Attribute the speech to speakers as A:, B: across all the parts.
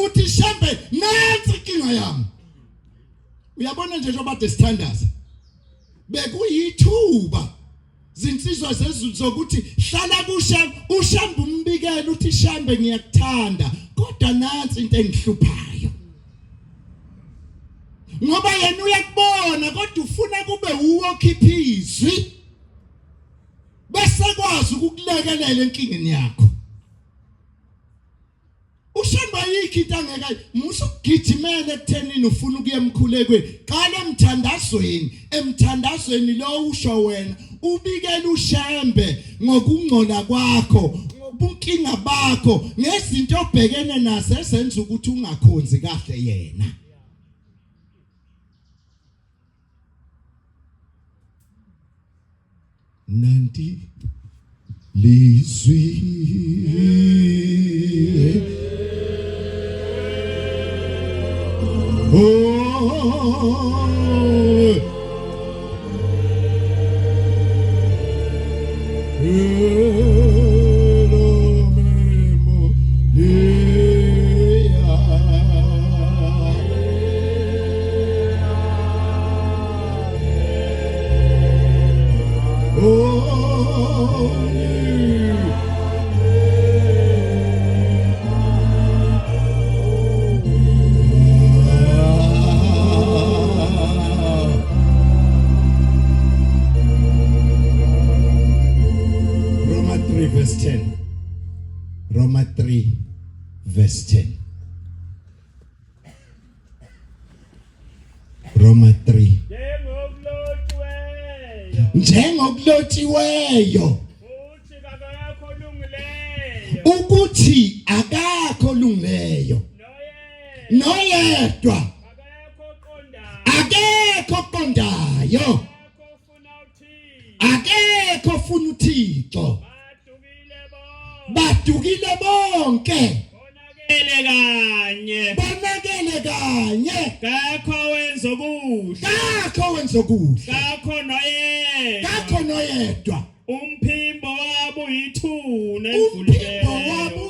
A: uthi Shembe nansi inkinga yami. Uyabona nje njengoba desithandaza bekuyithuba zinsizwa zezulu zokuthi hlala kuShembe uShembe umbikela uthi Shembe ngiyakuthanda kodwa nansi into engihluphayo ngoba yena uyakubona kodwa ufuna kube uwo khiphizwi bese kwazi ukukulekelela enkingeni yakho. Ushembe yikho angeka musu gijimele ekuthenini ufuna ukuya emkhulekweni qala emthandazweni lo usho wena ubikela uShembe ngokungcola kwakho ngobunkinga bakho ngezinto obhekene nazo ezenza ukuthi ungakhonzi kahle yena. Nanti lizwi Roma 3 verse 10. Roma 3 njengokulotshiweyo ukuthi akakho lungileyo noyedwa akekho qondayo akekho funa uThixo badukile bonke bonakele kanye
B: kakho wenza okuhle
A: kakho noyedwa
B: umphimbo wabo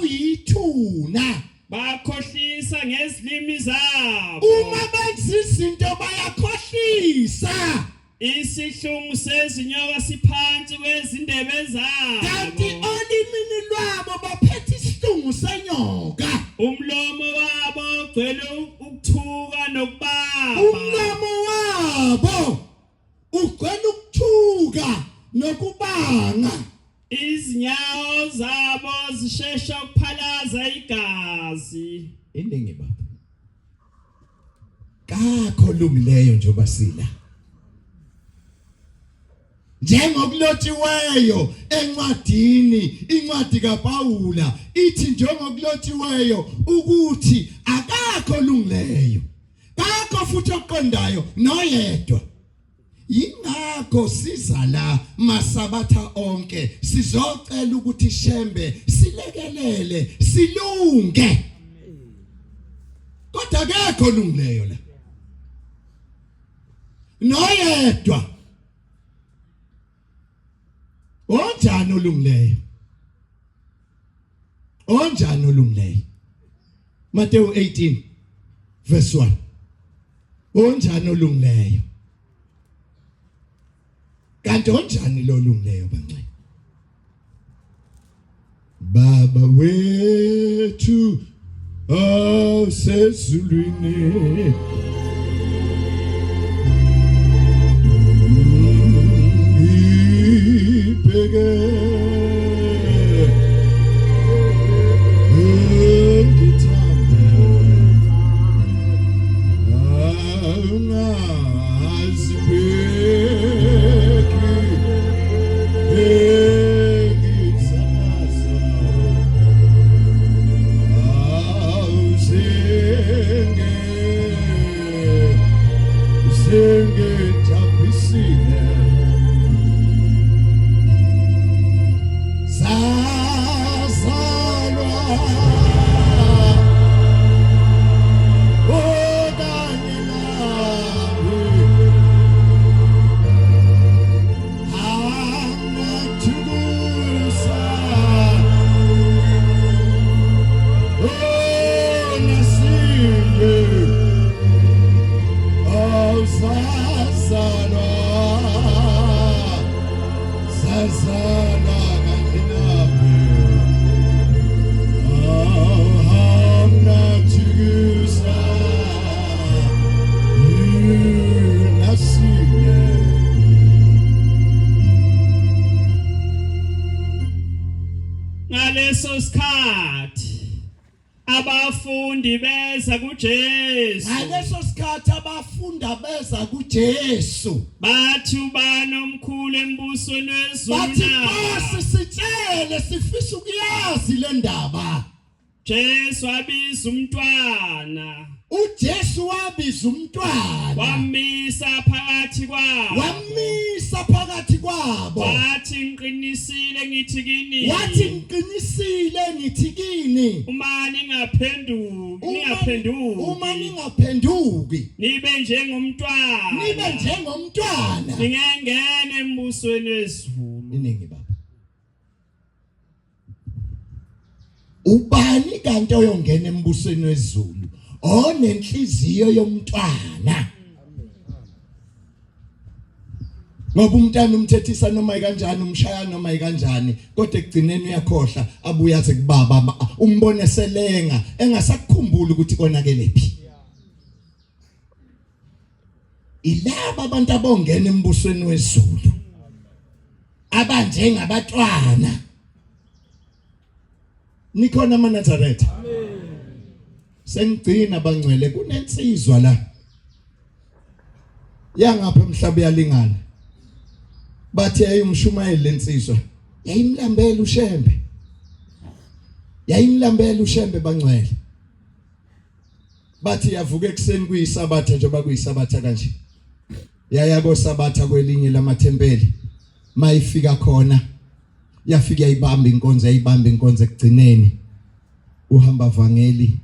A: yithuna
B: bakhohlisa ngezilimi zabo
A: uma benza izinto bayakhohlisa
B: isihlungu sezinyoka siphansi kwezindebe zabo
A: kanti olimini lwabo baphethe isihlungu senyoka
B: umlomo wabo ugcwele ukuthuka nokubaba
A: nokubanga
B: izinyawo zabo zishesha ukuphalaza igazi
A: iningi baba kakho lungileyo njengoba sila njengokulotshiweyo encwadini incwadi kaPawula ithi njengokulotshiweyo ukuthi akakho lungileyo kakho futhi oqondayo noyedwa. Yingakho siza la masabatha onke sizocela ukuthi Shembe silekelele silunge kodwa akekho lungileyo la noyedwa. Onjani olungileyo Matthew 18 verse 1 onjani olungileyo kanti onjani lo olungileyo banxe Baba wethu osezulwini
B: abafundi beza kuJesu
A: ngaleso sikhathi abafunda beza kuJesu
B: bathi ubani omkhulu embusweni wezulu
A: bathi
B: na
A: Nkosi sitshele sifisa ukuyazi le ndaba.
B: Jesu abiza umntwana
A: uJesu wabiza umntwana
B: wamisa phakathi kwabo
A: wamisa phakathi kwabo
B: wathi ngiqinisile ngithi kini
A: wathi ngiqinisile ngithi kini
B: uma ningaphenduki
A: nibe njengomntwana
B: ningengene embusweni wezulu.
A: iningi baba ubani kanti oyongena embusweni wezulu onenhliziyo yomntwana ngoba umntwana umthethisa noma ikanjani umshaya noma ikanjani kodwa ekugcineni uyakhohla abuya aze kubaba umbone selenga engasakukhumbula ukuthi konakelephi. Ilaba abantu abongena embusweni wezulu abanjengabatwana. Nikhona eNazaretha. Sengigcina bangcwele kunensizwa la yangapha emhlaba yalingana bathi ayumshumayele lensizwa yayimlambela ushembe bangcwele bathi yavuka ekseni kuyisabatha njengoba kuyisabatha kanje yaya kosabatha kwelinye lamathempeli mayifika khona yafika yayibamba inkonzo ekugcineni uhamba vangeli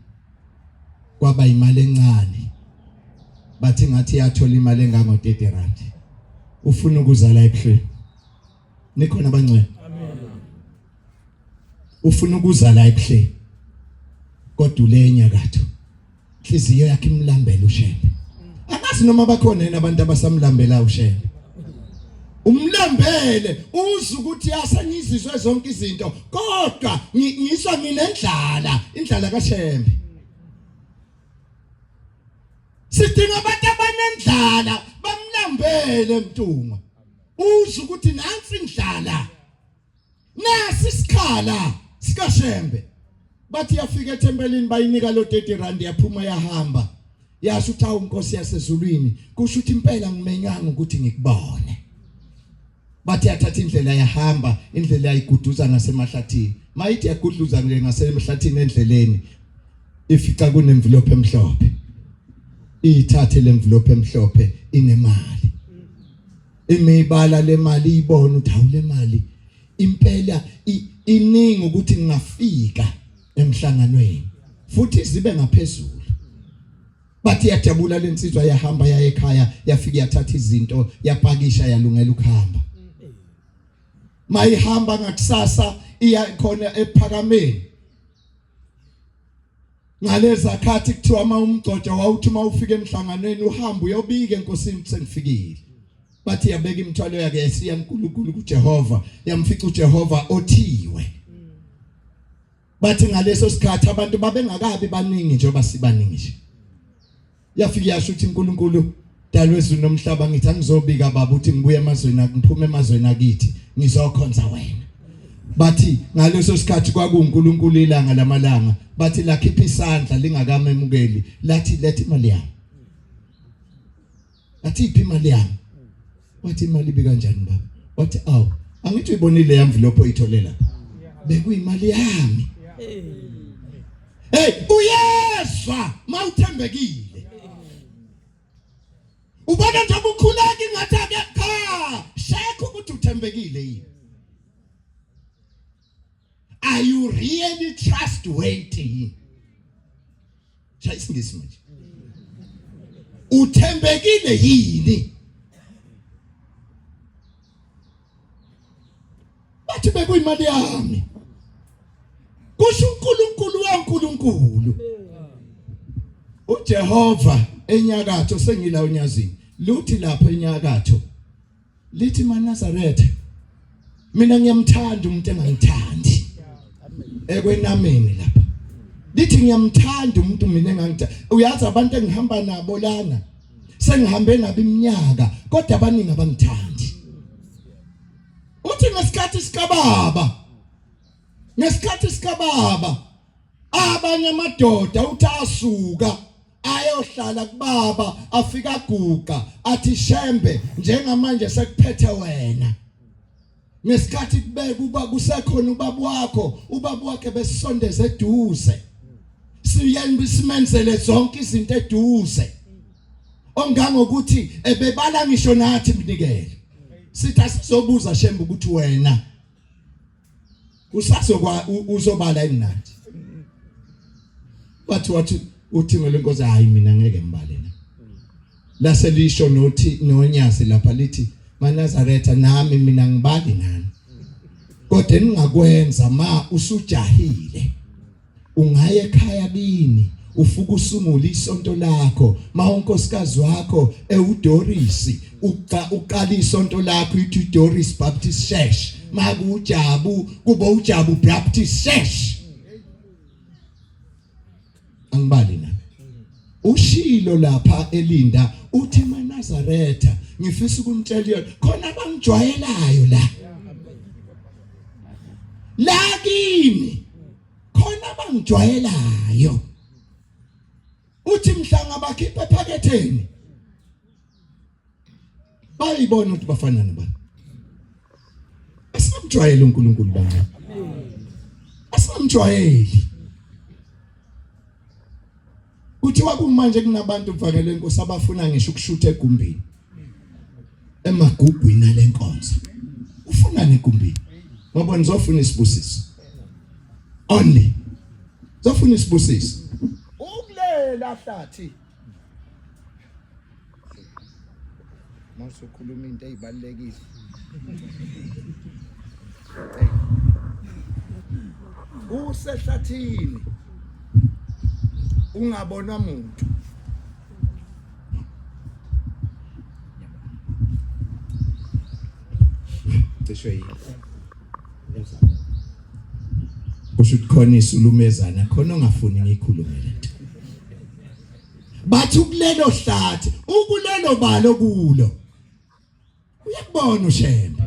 A: kwaba imali encane bathi ngathi yathola imali engango 30 rand ufuna ukuzala ebuhlweni. Nikhona abangcwele amen ufuna ukuzala ebuhlweni kodwa ulenyakatho inhliziyo yakhe imlambela ushembe akazi noma bakhona yena abantu abasamlambela ushembe umlambele uza ukuthi yasanyizizwe zonke izinto kodwa ngisho nginendlala indlala kaShembe. Sidinga abantu abanendlala bamlambele Mtungwa uza ukuthi nansi indlala nasi isikhala sikaShembe bathi yafika ethempelini bayinika lo 30 rand yaphuma yahamba yasho uthi awu Nkosi yasezulwini kusho ukuthi impela ngimenyanga ukuthi ngikubone. Bathi yathatha indlela yahamba indlela yayiguduza nasemahlathini mayithi yagudluza ngasemahlathini endleleni ifica kunemvilophe emhlophe ithathe lemvilophe emhlophe inemali imibala lemali ibona ukuthi awule mali impela iningi ukuthi ngingafika emhlanganweni futhi zibe ngaphezulu. Bathi yajabula lensizwa yahamba yaye ekhaya yafika yathatha izinto yapakisha yalungela ukuhamba. Mayihamba ngakusasa iya khona ephakameni ngaleza khathi kuthiwa umgcojo wawuthi mawufika emhlanganweni uhamba uyobika enkosini sengifikile. Bathi yabeka imithwalo yakhe yasiya uNkulunkulu kuJehova yamfica uJehova othiwe. Bathi ngaleso sikhathi abantu babengakabi baningi njengoba sibaningi nje yafika yasho ukuthi uNkulunkulu dalo wezulu nomhlaba ngithi angizobika baba ukuthi ngibuye emazweni ngiphume emazweni akithi ngizokhonza wena. Bathi ngaleso sikhathi kwakuNkulunkulu ilanga lamalanga bathi lakhipha isandla lingakamemukeli lathi lethi imali yami. Athi iphi imali yami? Wathi imali ibi kanjani baba? Wathi awu angithi uyibonile yamvilopho oyitholela bekuyimali yami. Hey uyezwa mawuthembekile ubona nje ukukhuleka ingathi ake cha shekho ukuthi uthembekile yini. Are you really trustworthy? Chayisingisi manje uthembekile yini? Bathi bekuyimali yami kusho uNkulunkulu waNkulunkulu uJehova enyakatho sengila unyazini luthi lapha enyakatho lithi maNazaretha mina ngiyamthanda umuntu engangithandi ekwenameni lapha lithi ngiyamthanda umuntu mina engangithandi. Uyazi abantu engihamba nabo lana sengihambe nabo iminyaka kodwa abaningi abangithandi. Uthi ngesikhathi sikababa abanye amadoda uthasuka ayohlala kubaba afika guqa athi Shembe njengamanje sekuphethe wena ngesikhathi kubeka uba kusekhona ubaba wakhe besondeze eduze siyenza simenzele zonke izinto eduze ongangokuthi ebebala ngisho nathi mnikele sithi asizobuza Shembe ukuthi wena usazokwa uzobala inathi wathi uthimele inkosi hayi mina ngeke ngibalena lase lisho nothi nonyazi lapha lithi maNazaretha nami mina ngibali nani kodwa engingakwenza ma usujahile ungaye ekhaya kini ufuka usungula isonto lakho ma unkosikazi wakho eUdorisi uqala isonto lakho ithi Doris Baptist Church makujabu kuba ujabu Baptist Church angibali na ushilo lapha elinda uthi maNazaretha ngifisa ukumtshela khona abangijwayelayo la kimi khona abangijwayelayo uthi mhlanga bakhipha ephaketheni bayibona ukuthi bafana nabani asamjwayela uNkulunkulu bami asamjwayeli kuthiwa kumanje kunabantu mfanele inkosi abafuna ngisho ukushutha egumbini emagugwini lenkonzo ufuna negumbini ngoba nizofuna isibusiso only zofuna isibusiso ukulela hlathi masukhuluma into ezibalekile usehlathini ungabona umuntu tshwe kushuthi khona isulumezana khona ongafuni ngikhulume lento bathi kulelo hlathi ukulelo balo kulo uyakubona uShembe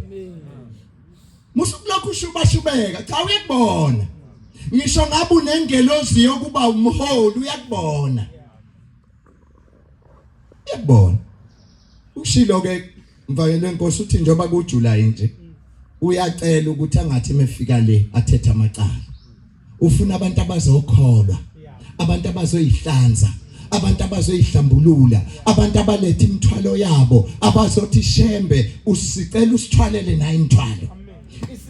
A: musukulokhu ushubashubeka cha uyakubona ngisho ngabe unengelozi yokuba umholi uyakubona ushilo ke mvakele inkosi uthi njoba kuJuly nje uyacela ukuthi angathi mefika le athethe amacala ufuna abantu abazokholwa abantu abazoyihlanza abantu abazoyihlambulula abantu abalethe imithwalo yabo abazothi Shembe usicela usithwalele nayo imithwalo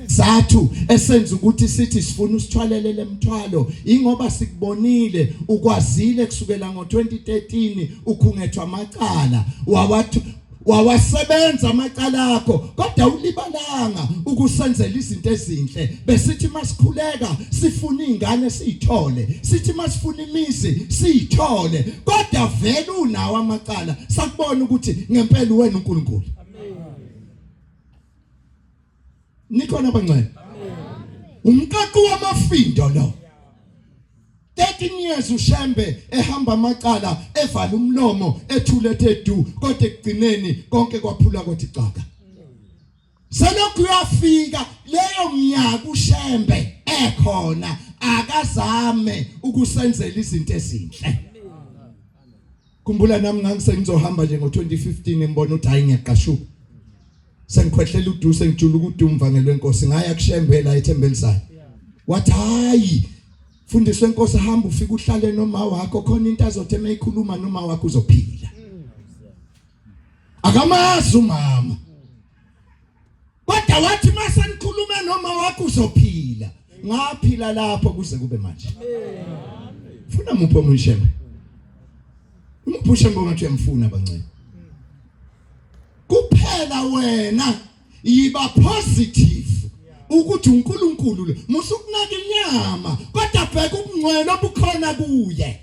A: zathu esenza ukuthi sithi sifuna usithwalele lemthwalo ingoba sikubonile ukwazile kusukela ngo2013 ukhungethwa amacala wawasebenza amacala akho kodwa ulibalanga ukusenzela izinto ezinhle besithi masikhuleka sifuna izingane siyithole sithi masifuna imizi siyithole kodwa vele unawo amacala sakubona ukuthi ngempela wena uNkulunkulu nikhona bangcwele umqaqu wamafindo lo 13 years uShembe ehamba amacala evala umlomo ethulethe du kodwa ekugcineni konke kwaphula kwathi xaka selokhu uyafika leyo mnyaka uShembe ekhona akazame ukusenzela izinto ezinhle kumbula nami ngizohamba nje ngo2015 ngibona ukuthi hayi ngiyaqashuka sengikhwehlela udu sengijula ukuthi umvangelo wenkosi ngaya kuShembe la eThembelisayo wathi hayi fundiswe inkosi hamba ufika uhlale noma wakho khona into azothi eyikhuluma noma wakho uzophila akamazi umama kodwa wathi mase nikhulume noma wakho uzophila ngaphila lapho kuze kube manje funa mupho uMshembe uMphushe ngathi uyamfuna bancane kuphela wena yiba positive ukuthi uNkulunkulu lo musukunaka inyama kodwa bheka ubungcwele obukhona kuye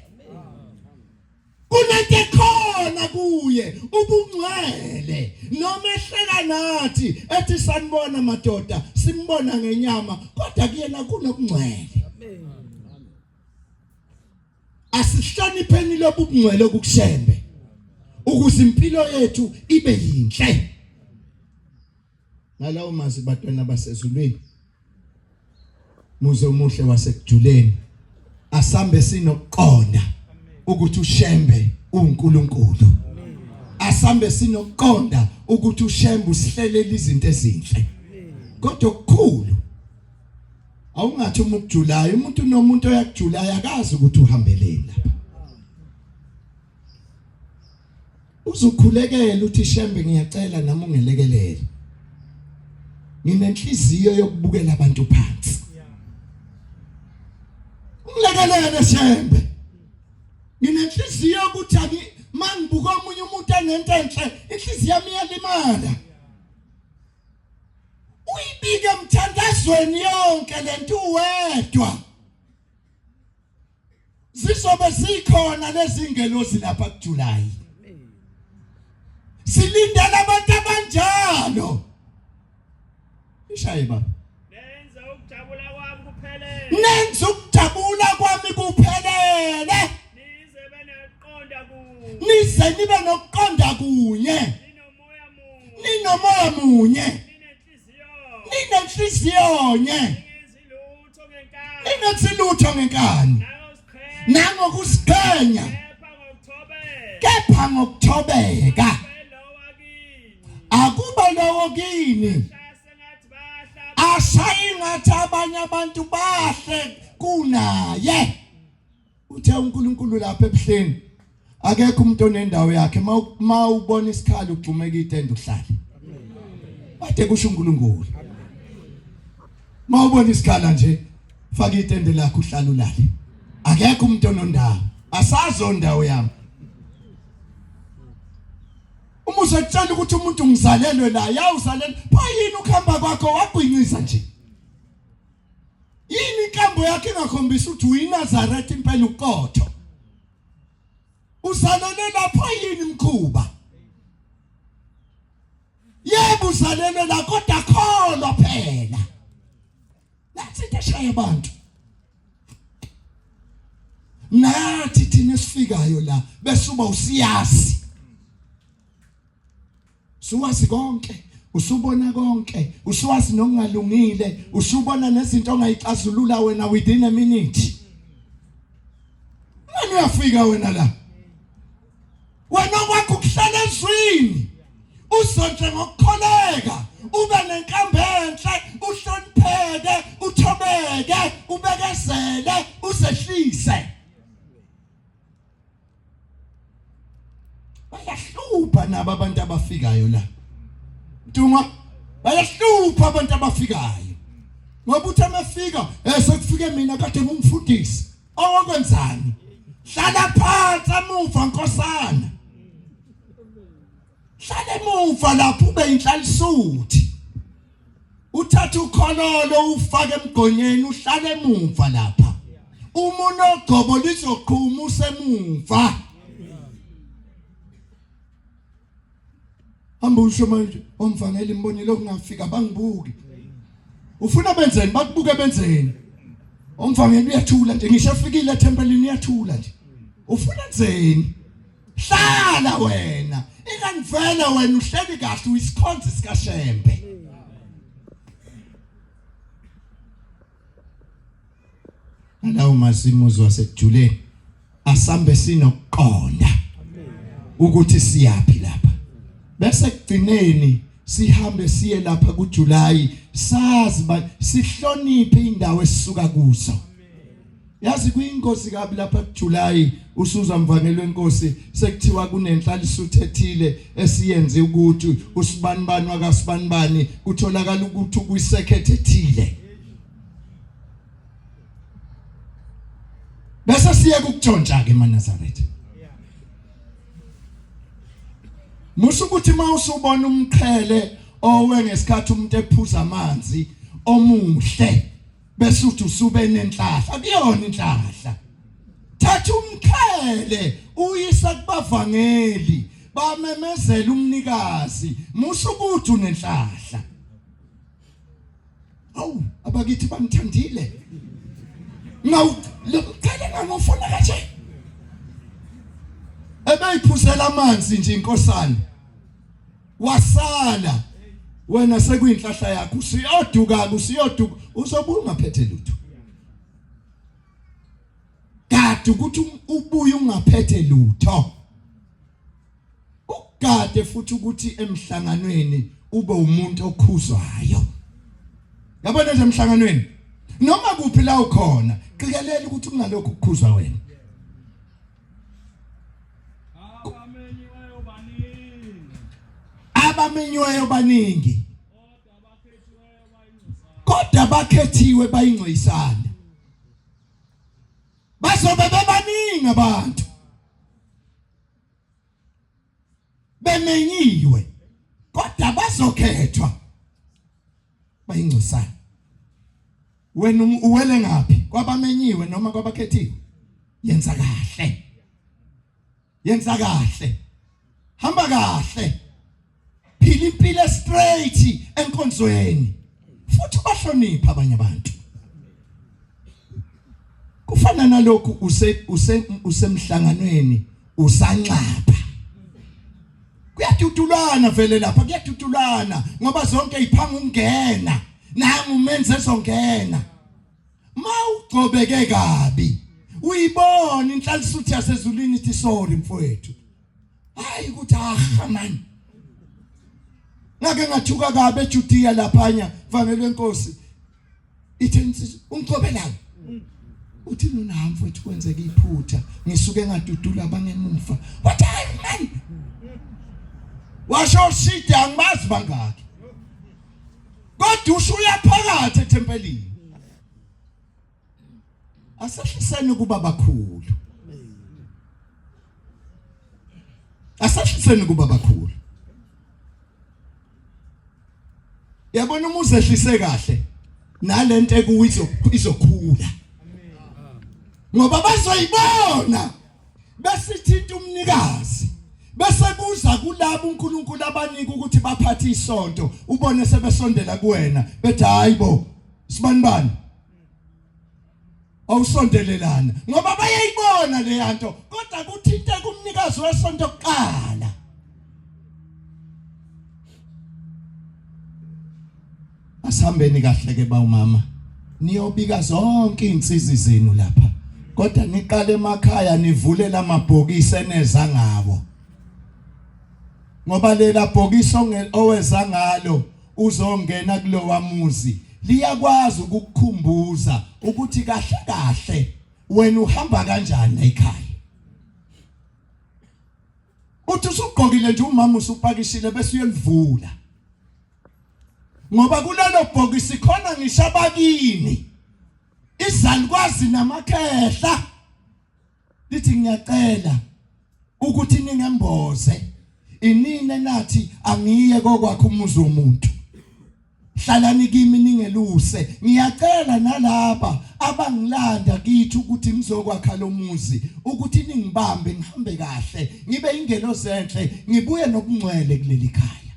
A: kunento khona kuye ubungcwele noma ehleka nathi ethi sanibona madoda simbona ngenyama kodwa kuyena kunobungcwele asihlonipheni lobungcwele okuShembe ukuze impilo yethu ibe yinhle ngalawo mazi batwana basezulwini muze umuhle wasekujuleni asambe sinokuqonda ukuthi uShembe uNkulunkulu. Asambe sinokuqonda ukuthi uShembe usihlelela izinto ezinhle. Kodwa okukhulu awungathi umukujulayo umuntu nomuntu oyakujulayo akazi ukuthi uhambeleni lapha. Uzukhulekela uthi Shembe ngiyacela nami ungelekelele. Nginenhliziyo yokubukela abantu phansi. Ungilekelele Shembe. Nginenhliziyo ukuthi mangibuka omunye umuntu enento enhle inhliziyo yami iyalimala. Uyibike emthandazweni yonke lento uwedwa. Zizobe zikhona lezi ngelozi lapha kuJuly. Silindele abantu abanjalo. Ishaye baba.
B: Nenza ukujabula kwami kuphelele.
A: Nenza ukujabula kwami kuphelele. Nize nibe nokuqonda kunye. Ninomoya munye. Ninenhliziyo nye. Ninenhliziyo ngenkani. Nangokusiqhenya. Kepha ngokuthobeka. Akuba lowo kini. Asayingathi abanye abantu bahle kunaye. Uthe uNkulunkulu lapha ebuhleni. Akekho umuntu onendawo yakhe mawubona isikhalo ugxumeka itende uhlale. Ade kusho uNkulunkulu. Mawubona isikhala nje faka itende lakho uhlale ulale. Akekho umuntu onondawo. Asazo ndawo yami. Uma usatshela ukuthi umuntu ngizalelwe la yawuzalelwe phayini ukhamba kwakho wagwinyisa nje. Yini inkambo yakhe ingakhombisa ukuthi uyiNazaretha impela uqotho. Uzalelwe lapho yini mkhuba? Yebo uzalelwe la kodwa kholwa phela. Nathi teshaya abantu. Nathi thina sifikayo la bese uba usiyazi. Suwazi konke, usubona konke, usuwazi nokungalungile, usubona nezinto ongayixazulula wena within a minute. Manje uyafika wena la. Wena kwakho kuhlala ezwini. Uzonke ngokukholeka, ube nenkambo enhle, uhlonipheke, uthobeke, ubekezele, usehlise. Bayahlupha nabo abantu abafikayo la. Mthunga, bayahlupha abantu abafikayo. Ngoba uthi amafika, sekufike mina kade ngumfundisi. Okwenzani? Hlala phansi amuva nkosana. Hlala emuva lapho ube inhlalisuthi. Uthatha ukhololo ufake emgonyeni uhlale emuva lapha. Uma unogobo lizoqhuma usemuva. Hamba usho manje omfanele imbonile okungafika bangibuki. Ufuna benzeni bakubuke benzeni. Omfanele uyathula nje ngisho efikile eTempelini uyathula nje. Ufuna nzeni? Hlala wena. Ingangivela wena uhleli kahle uyisikhonzi sika Shembe. Alawo masimozo wasejuleni asambe sinokuqonda ukuthi siyapi lapha. Bese kugcineni sihambe siye lapha kuJuly sazi sihloniphe indawo esisuka kuzo. Yazi kuyinkosi kabi lapha kuJuly usuza mvanelo wenkosi sekuthiwa kunenhlalisuthe ethile esiyenze ukuthi usibanibani wakasibanibani kutholakala ukuthi kuyisekhethe ethile. Bese siye kukutshontsha ke eNazaretha. Musukuthi mawusubona umqhele owe ngesikhathi umuntu ephuza amanzi omuhle bese uthi usube nenhlahla akuyona inhlahla. Thatha umqhele uyisa kubavangeli bamemezela umnikazi musukuthi unenhlahla. Awu abakithi bangithandile. Ngawu lokukhala ngangofuna kaje. Ebeyiphusela amanzi nje inkosana. Wasala wena sekuyinhlahla yakho usiyoduka usiyoduka uzobuya ungaphethe lutho. ugade ukuthi ubuye ungaphethe lutho, ugade futhi ukuthi emhlanganweni ube umuntu okhuzwayo. Yabona nje emhlanganweni noma kuphi la ukhona qikelela ukuthi kunalokho ukukhuzwa wena. Abamenyiweyo baningi kodwa bakhethiwe bayingcweyisana. Bazobe bebaningi abantu bemenyiwe kodwa bazokhethwa bayingcweyisana. Wena uwele ngapi, kwabamenyiwe noma kwabakhethiwe? Yenza kahle, yenza kahle, hamba kahle, phila impilo straight enkonzweni futhi bahlonipha abanye abantu. Kufana nalokhu usemhlanganweni usanxapha. Kuyadudulana vele lapha, kuyadudulana ngoba zonke iphanga ungena nami umenze ezongena. Mawugcobeke kabi uyibona inhlanhluthi yasezulwini ithi sorry mfowethu. Hayi ukuthi man. Ngake ngathuka kabe eJudiya laphanya vanele enkosi. Ithi ungicobelana. Uthi nami mfowethu kwenzeka iphutha ngisuke ngadudula abangemuva. What man? Washo shit angibazi bangaki. Kodwa usuyaphakathi eThempelini. Asahlisene kuba bakhulu. Asahlisene kuba bakhulu. Yabona umuze ehlise kahle nalento ekuyizo izokhula. Ngoba bazoyibona besithinta umnikazi bese buza kulabo uNkulunkulu abanika ukuthi baphathe isonto ubone sebesondela kuwena bethi hayibo sibani awusondelelana ngoba bayayibona le yanto kodwa kuthinte kumnikazi wesonto kuqala. Asihambeni kahle ke ba umama niyobika zonke insizwe zenu lapha kodwa niqale emakhaya nivule lamabhokisi eneza ngabo ngoba lela bhokisi oweza ngalo uzongena kulowa muzi liyakwazi ukukukhumbuza ukuthi kahle kahle wena uhamba kanjani ekhaya. Uthi usugqokile nje umama usupakishile bese uyelivula ngoba kulelo bhokisi khona ngishabakini izalukwazi namakhehla lithi ngiyacela ukuthi ningemboze inine nathi angiye kokwakho umuzi womuntu hlalani kimi ningeluse ngiyacela nalapha abangilanda kithi ukuthi ngizokwakha lo muzi ukuthi ningibambe ngihambe kahle ngibe ingelo zenhle ngibuye nokungcwele kuleli khaya.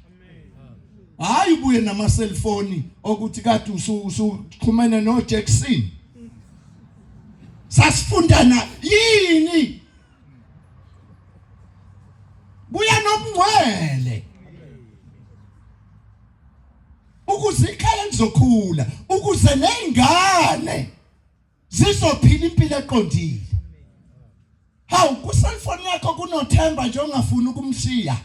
A: Hayi ubuye nama cellphone ukuthi kade usuxhumene no Jackson. Sasifundana yini? Buya nomngcwele. Ukuze ikhaya lizokhula, ukuze nezingane zizophila impilo eqondile. Hawu ku cellphone yakho kunothemba nje ongafuni ukumshiya.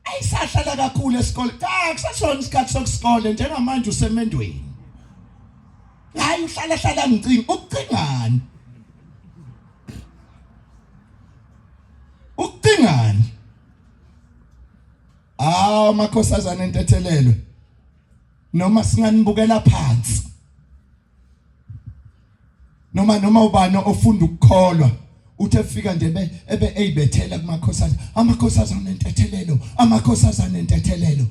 A: Ayisahlala kakhulu esikole. Kusasona isikhathi sokusikole njengamanje usemendweni. Hayi uhlala ngicinga ukucingana. Ukucingana. Makhosazana entethelelwe. Noma singanibukela phansi. Noma ubani ofunda ukukholwa uthi efika nje eyibethela kumakhosazana. Amakhosazana entethelelo, amakhosazana entethelelo.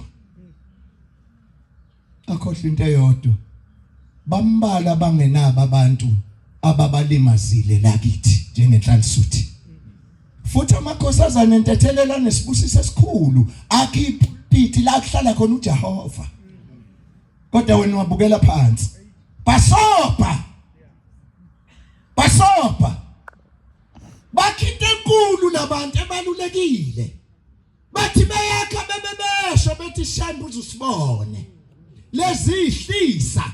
A: Akhohle into eyodwa. Bambala bangenabo abantu ababalimazile lakithi njengenhlanhluthi. Futhi amakhosazana entethelela nesibusiso esikhulu akipiti la kuhlala khona uJehova. Kodwa wena wabukela phansi. Basopa. Bakhinte enkulu labantu ebalulekile. Bathi bayakha bebesho bethi shambu uzusibone. Lezihlisa.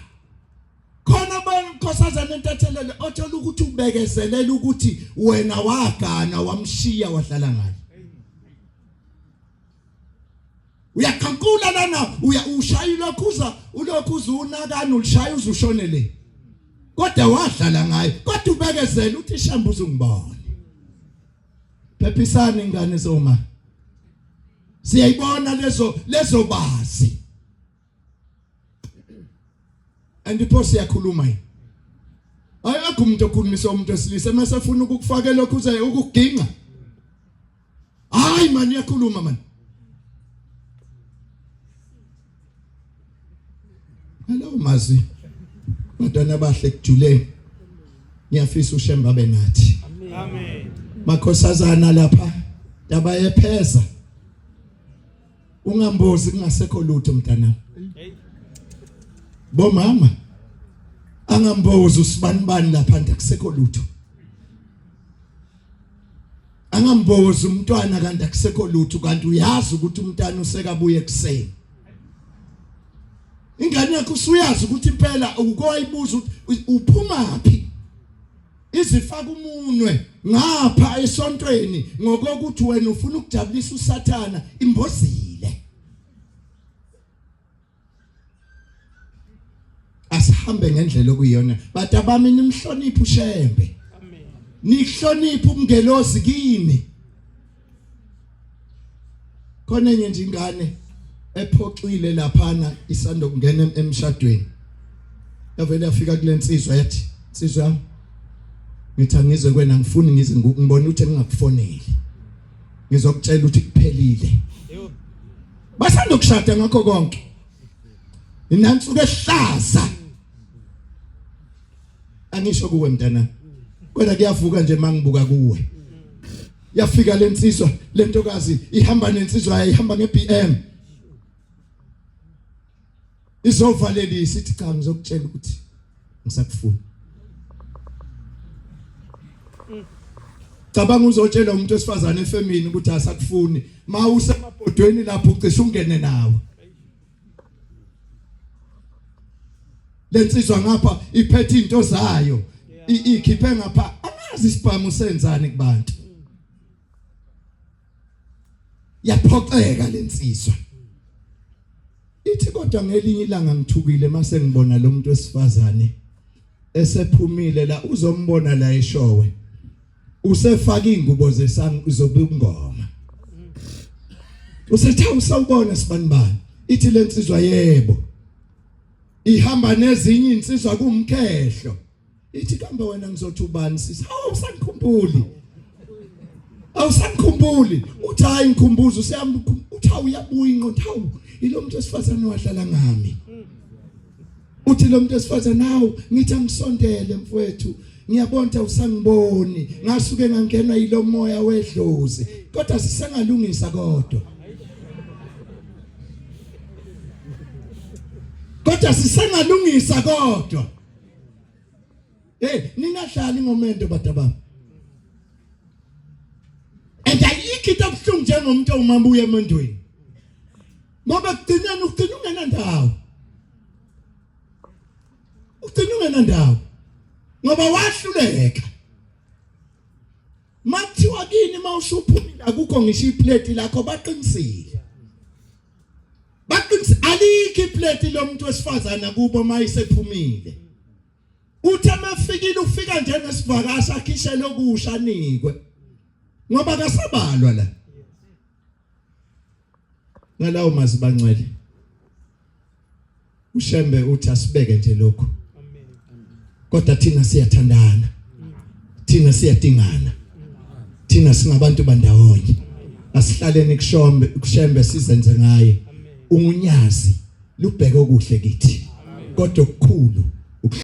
A: Khona uyabona unkosazana entathelele othola ukuthi ubekezelela ukuthi wena wagana wamshiya wahlala ngaye. Uyakhankula lana ushayila kuza ulokhuza unakana ulishaya uzushonele. Kodwa wahlala ngaye kodwa ubekezela uthi ishambuzo ungibone. Phephisani ingane zoma. Siyayibona lezo bazi. Andipho siyakhuluma yini. Ayakho umuntu okhulumisa umuntu wesilisa mesefuna ukukufaka lokho uze ukuginqa. Hayi man yakhuluma man. Hello mazi. Badana bahle kujuleni. Ngiyafisa uShemba benathi.
B: Amen.
A: Makhosazana lapha daba yepheza. Ungambozi kungasekho lutho mntanami. Bomama angambozi usibanibani lapha ndakusekho lutho. Angambozi umntwana kanti akusekho lutho kanti uyazi ukuthi umntana usekabuye kuseni. Ingane yakho usuyazi ukuthi impela ukoyibuza uphuma phi. Izifaka umunwe ngapha esontweni ngokokuthi wena ufuna ukujabulisa uSathana imbozile. Asihambe ngendlela okuyona but abami nimhloniphe uShembe.
B: Amen.
A: Nihloniphe umngelozi kini. Khona nje ingane ephoxile laphana isanda ukungena emshadweni. Yavele yafika kulensizwa yathi, "Nsizwa yami, ngithi angizwe kwena ngifuni ngize ngibone ukuthi ngingakufoneli. Ngizokutshela ukuthi kuphelile." Basanda ukushada ngakho konke. Inansuku ehlaza. Angisho kuwe mntana. Kodwa kuyavuka nje mangibuka kuwe. Yafika lensizwa, lentokazi ihamba nensizwa ihamba ngeBM. Izovalelisa ithi cha ngizokutshela ukuthi ngisakufuna. Cabanga uzotshela umuntu wesifazane efemini ukuthi asakufuni, mawusemabhodweni lapho ucishe ungene nawe. Lensizwa ngapha iphethe into zayo, ikhiphe ngapha angazi isibhamu senzani kubantu. Yaphoxeka lensizwa. Ithi kodwa ngelinye ilanga ngithukile mase ngibona lo muntu wesifazane esephumile la uzombona la eshowe. Usefaka ingubo zesangu izobungoma. Usetha usawubona sibanibani. Ithi lensizwa yebo. Ihamba nezinye insizwa kumkhehlo. Ithi kambe wena ngizothi ubani sisi? Hawu usangikhumbuli. Awusangikhumbuli. Uthi hayi ngikhumbuza usiyami uthi uyabuya ingqondo hawu ilo muntu wesifazane wahlala ngami. Uthi lo muntu wesifazane nawo ngithi angisondele mfowethu. Ngiyabona usangiboni ngasuke ngangenwa yilo moya wedlozi kodwa sisengalungisa kodwa. Kodwa sisengalungisa kodwa. Ningahlali ngomento badaba. Ayikho ubuhlungu njengomuntu omabuya emondweni. Ngoba kugcineni ugcina ungena ndawo. Ugcina ungena ndawo. Ngoba wahluleka. Mathiwa kini mawusuphumile akukho ngisho iplate lakho baqinisile. Alikho iplate lomuntu wesifazana kubo mayisephumile. Uthi amafikile ufika nje nesivakashi akhishe lokusha nikwe. Ngoba kasabalwa la. Ngalawo mazibangcwele. uShembe uthi asibeke nje lokho. Kodwa thina siyathandana. Thina siyadingana. Thina singabantu bandawonye. Asihlaleni kuShembe sizenze ngaye. Ungunyazi lubheke okuhle kithi. Kodwa okukhulu